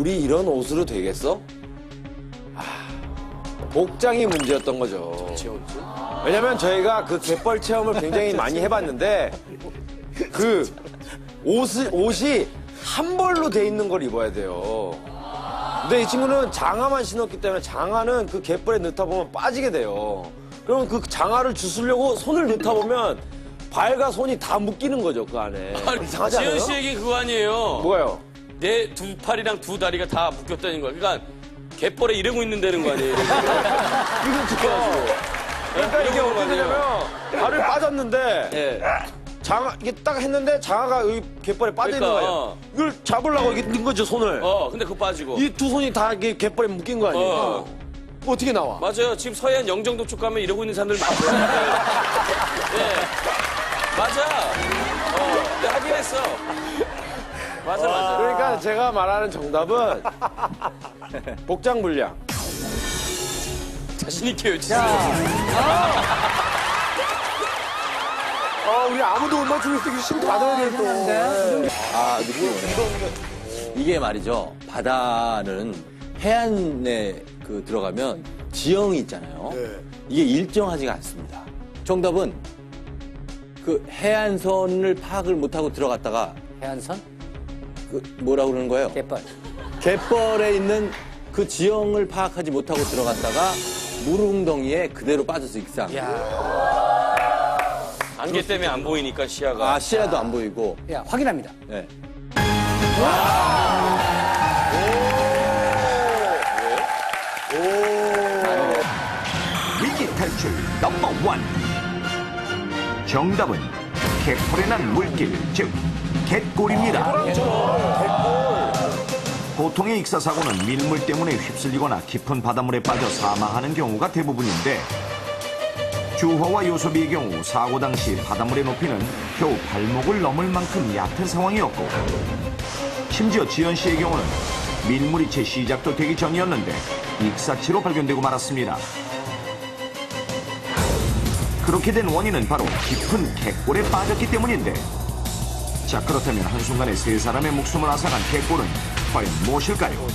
우리 이런 옷으로 되겠어? 복장이 문제였던 거죠. 왜냐면 저희가 그 갯벌 체험을 굉장히 많이 해봤는데 그 옷이 한 벌로 돼 있는 걸 입어야 돼요. 근데 이 친구는 장화만 신었기 때문에 장화는 그 갯벌에 넣다 보면 빠지게 돼요. 그러면 그 장화를 주스려고 손을 넣다 보면 발과 손이 다 묶이는 거죠, 그 안에. 이상하지 않아요? 지현 씨 얘기 그거 아니에요. 뭐가요? 내 두 팔이랑 두 다리가 다 묶였다는 거야. 그러니까 갯벌에 이러고 있는다는 거 아니에요? 그러니까 이게 어떻게 되냐면 발을 빠졌는데 예. 장화 이게 딱 했는데 장화가 여기 갯벌에 빠져 있는 그러니까, 거예요. 이걸 잡으려고 이렇게 넣은 거죠, 손을. 근데 그거 빠지고. 이 두 손이 다 이게 갯벌에 묶인 거 아니에요? 어떻게 나와? 맞아요. 지금 서해안 영종도 쪽 가면 이러고 있는 사람들 많아요. 예. 맞아. 내가 확인했어. 맞아. 그러니까 제가 말하는 정답은 복장 불량. 자신있게 외치세요. 우리 아무도 못 맞추고 있어. 힘 받아야 돼, 또. 이게 말이죠. 바다는 해안에 들어가면 지형이 있잖아요. 이게 일정하지가 않습니다. 정답은 그 해안선을 파악을 못하고 들어갔다가 해안선? 뭐라고 그러는 거예요? 갯벌. 갯벌에 있는 그 지형을 파악하지 못하고 들어갔다가 물웅덩이에 그대로 빠져서 익상. 안개 때문에 안 보이니까 시야가. 시야도 안 보이고. 야, 확인합니다. 네. 위기 탈출 넘버 원. 정답은 갯벌에 난 물길, 즉 갯골입니다. 보통의 익사사고는 밀물 때문에 휩쓸리거나 깊은 바닷물에 빠져 사망하는 경우가 대부분인데 주호와 요소비의 경우 사고 당시 바닷물의 높이는 겨우 발목을 넘을 만큼 얕은 상황이었고 심지어 지연 씨의 경우는 밀물이 채 시작도 되기 전이었는데 익사치로 발견되고 말았습니다. 그렇게 된 원인은 바로 깊은 갯골에 빠졌기 때문인데 자 그렇다면 한순간에 세 사람의 목숨을 앗아간 갯골은 과연 무엇일까요?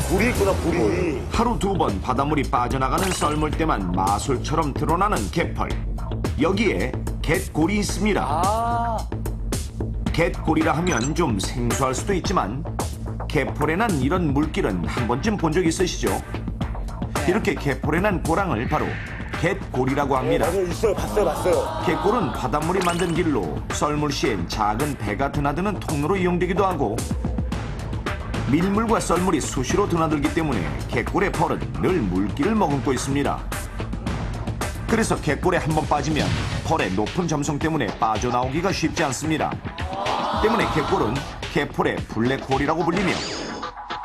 불이 있구나, 불이. 하루 두 번 바닷물이 빠져나가는 썰물 때만 마술처럼 드러나는 갯벌. 여기에 갯골이 있습니다. 갯골이라 하면 좀 생소할 수도 있지만 갯벌에 난 이런 물길은 한 번쯤 본 적 있으시죠? 이렇게 갯벌에 난 고랑을 바로 갯골이라고 합니다. 맞아요, 있어요. 봤어요. 갯골은 바닷물이 만든 길로 썰물 시엔 작은 배가 드나드는 통로로 이용되기도 하고 밀물과 썰물이 수시로 드나들기 때문에 갯골의 펄은 늘 물기를 머금고 있습니다. 그래서 갯골에 한번 빠지면 펄의 높은 점성 때문에 빠져나오기가 쉽지 않습니다. 때문에 갯골은 갯벌의 블랙홀이라고 불리며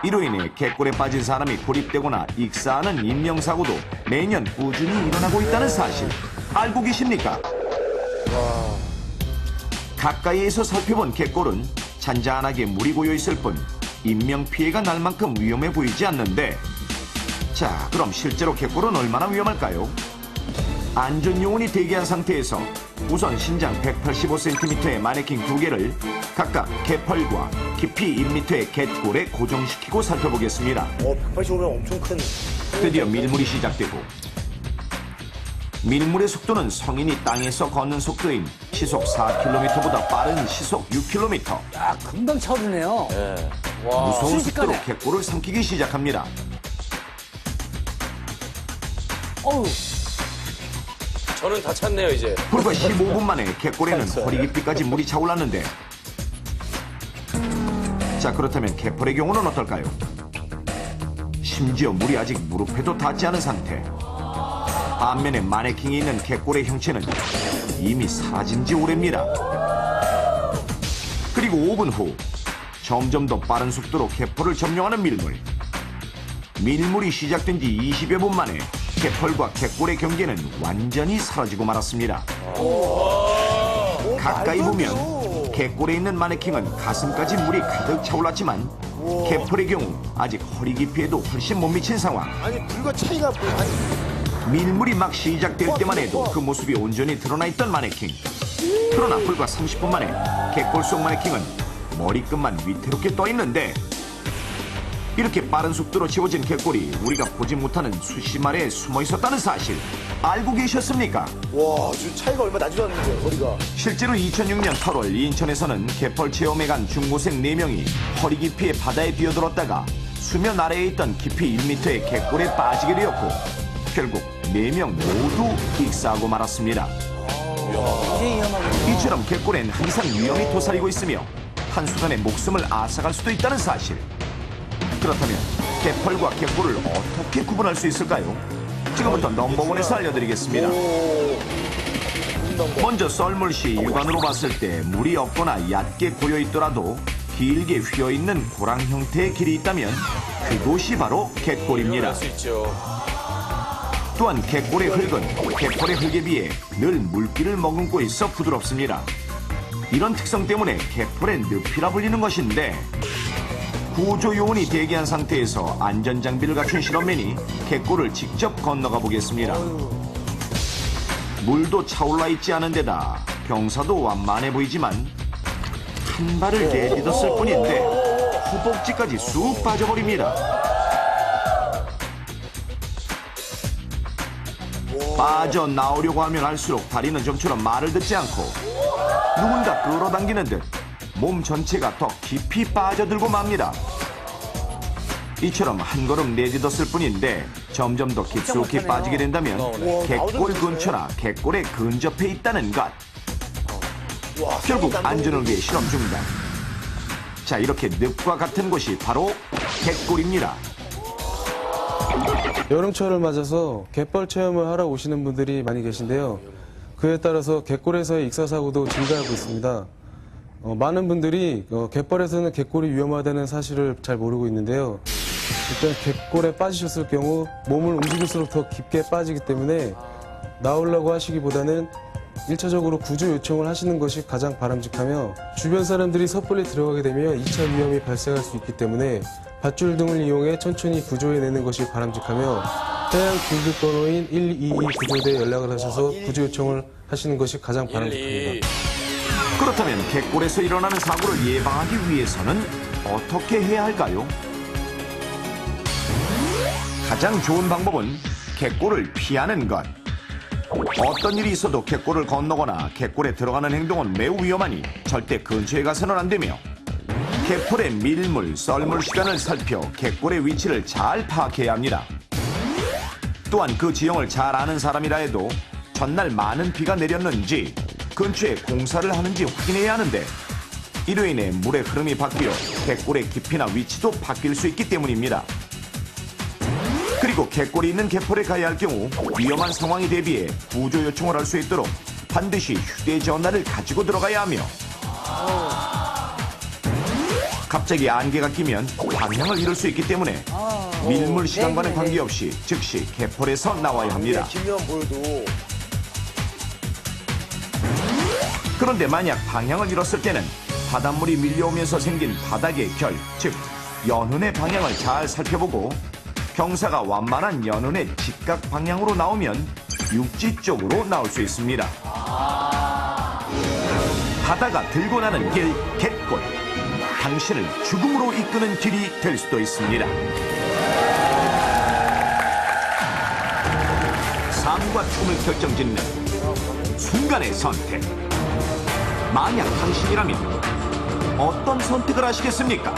이로 인해 갯골에 빠진 사람이 고립되거나 익사하는 인명사고도 매년 꾸준히 일어나고 있다는 사실 알고 계십니까? 가까이에서 살펴본 갯골은 잔잔하게 물이 고여 있을 뿐 인명피해가 날 만큼 위험해 보이지 않는데 자 그럼 실제로 갯골은 얼마나 위험할까요? 안전요원이 대기한 상태에서 우선 신장 185cm의 마네킹 2개를 각각 갯벌과 깊이 1m의 갯골에 고정시키고 살펴보겠습니다. 185면 엄청 큰. 드디어 밀물이 시작되고 밀물의 속도는 성인이 땅에서 걷는 속도인 시속 4km보다 빠른 시속 6km. 금방 차오르네요. 무서운 속도로 순식간에. 갯골을 삼키기 시작합니다. 어우, 저는 다 찼네요, 이제. 불과 15분 만에 갯골에는 허리 깊이까지 물이 차올랐는데 자 그렇다면 갯벌의 경우는 어떨까요? 심지어 물이 아직 무릎에도 닿지 않은 상태. 반면에 마네킹이 있는 갯골의 형체는 이미 사라진 지 오래입니다. 그리고 5분 후 점점 더 빠른 속도로 갯벌을 점령하는 밀물. 밀물이 시작된 지 20여 분 만에 갯벌과 갯골의 경계는 완전히 사라지고 말았습니다. 가까이 보면 갯골에 있는 마네킹은 가슴까지 물이 가득 차올랐지만 갯벌의 경우 아직 허리 깊이에도 훨씬 못 미친 상황. 아니, 불과 차이가 밀물이 막 시작될 때만 해도 그 모습이 온전히 드러나 있던 마네킹. 그러나 불과 30분 만에 갯골 속 마네킹은 머리끝만 위태롭게 떠 있는데 이렇게 빠른 속도로 채워진 갯골이 우리가 보지 못하는 수심 아래에 숨어 있었다는 사실 알고 계셨습니까? 와, 저 차이가 얼마 나지도 않는데요, 거리가. 실제로 2006년 8월 인천에서는 갯벌 체험에 간 중고생 4명이 허리 깊이의 바다에 뛰어들었다가 수면 아래에 있던 깊이 1m의 갯골에 빠지게 되었고 결국 4명 모두 익사하고 말았습니다. 굉장히 위험하군요. 이처럼 갯골엔 항상 위험이 도사리고 있으며 한순간에 목숨을 앗아갈 수도 있다는 사실. 그렇다면 갯벌과 갯골을 어떻게 구분할 수 있을까요? 지금부터 넘버원에서 알려드리겠습니다. 먼저 썰물시 육안으로 봤을 때 물이 없거나 얕게 고여 있더라도 길게 휘어 있는 고랑 형태의 길이 있다면 그곳이 바로 갯골입니다. 할 수 있죠. 또한 갯골의 흙은 갯벌의 흙에 비해 늘 물기를 머금고 있어 부드럽습니다. 이런 특성 때문에 갯벌의 늪이라 불리는 것인데 구조 요원이 대기한 상태에서 안전장비를 갖춘 실험맨이 갯골을 직접 건너가 보겠습니다. 물도 차올라 있지 않은 데다 경사도 완만해 보이지만 한 발을 내딛었을 뿐인데 허벅지까지 쑥 빠져버립니다. 빠져나오려고 하면 할수록 다리는 좀처럼 말을 듣지 않고 누군가 끌어당기는 듯 몸 전체가 더 깊이 빠져들고 맙니다. 이처럼 한 걸음 내딛었을 뿐인데 점점 더 깊숙이 빠지게 된다면 갯골 근처나 갯골에 근접해 있다는 것. 결국 안전을 위해 실험 중단. 자, 이렇게 늪과 같은 곳이 바로 갯골입니다. 여름철을 맞아서 갯벌 체험을 하러 오시는 분들이 많이 계신데요. 그에 따라서 갯골에서의 익사사고도 증가하고 있습니다. 많은 분들이 갯벌에서는 갯골이 위험하다는 사실을 잘 모르고 있는데요. 일단 갯골에 빠지셨을 경우 몸을 움직일수록 더 깊게 빠지기 때문에 나오려고 하시기보다는 1차적으로 구조 요청을 하시는 것이 가장 바람직하며 주변 사람들이 섣불리 들어가게 되면 2차 위험이 발생할 수 있기 때문에 밧줄 등을 이용해 천천히 구조해내는 것이 바람직하며 해양 긴급 번호인 122 구조대에 연락을 하셔서 구조 요청을 하시는 것이 가장 바람직합니다. 그렇다면 갯골에서 일어나는 사고를 예방하기 위해서는 어떻게 해야 할까요? 가장 좋은 방법은 갯골을 피하는 것. 어떤 일이 있어도 갯골을 건너거나 갯골에 들어가는 행동은 매우 위험하니 절대 근처에 가서는 안 되며 갯벌의 밀물, 썰물 시간을 살펴 갯골의 위치를 잘 파악해야 합니다. 또한 그 지형을 잘 아는 사람이라 해도 전날 많은 비가 내렸는지 근처에 공사를 하는지 확인해야 하는데 이로 인해 물의 흐름이 바뀌어 갯골의 깊이나 위치도 바뀔 수 있기 때문입니다. 그리고 갯골이 있는 갯벌에 가야 할 경우 위험한 상황에 대비해 구조 요청을 할 수 있도록 반드시 휴대전화를 가지고 들어가야 하며 갑자기 안개가 끼면 방향을 잃을 수 있기 때문에 밀물 시간과는 관계없이 즉시 갯벌에서 나와야 합니다. 길면 보여도. 그런데 만약 방향을 잃었을 때는 바닷물이 밀려오면서 생긴 바닥의 결, 즉 연운의 방향을 잘 살펴보고 경사가 완만한 연운의 직각 방향으로 나오면 육지 쪽으로 나올 수 있습니다. 바다가 들고 나는 길, 갯골. 당신을 죽음으로 이끄는 길이 될 수도 있습니다. 삶과 죽음을 결정짓는 순간의 선택. 만약 당신이라면 어떤 선택을 하시겠습니까?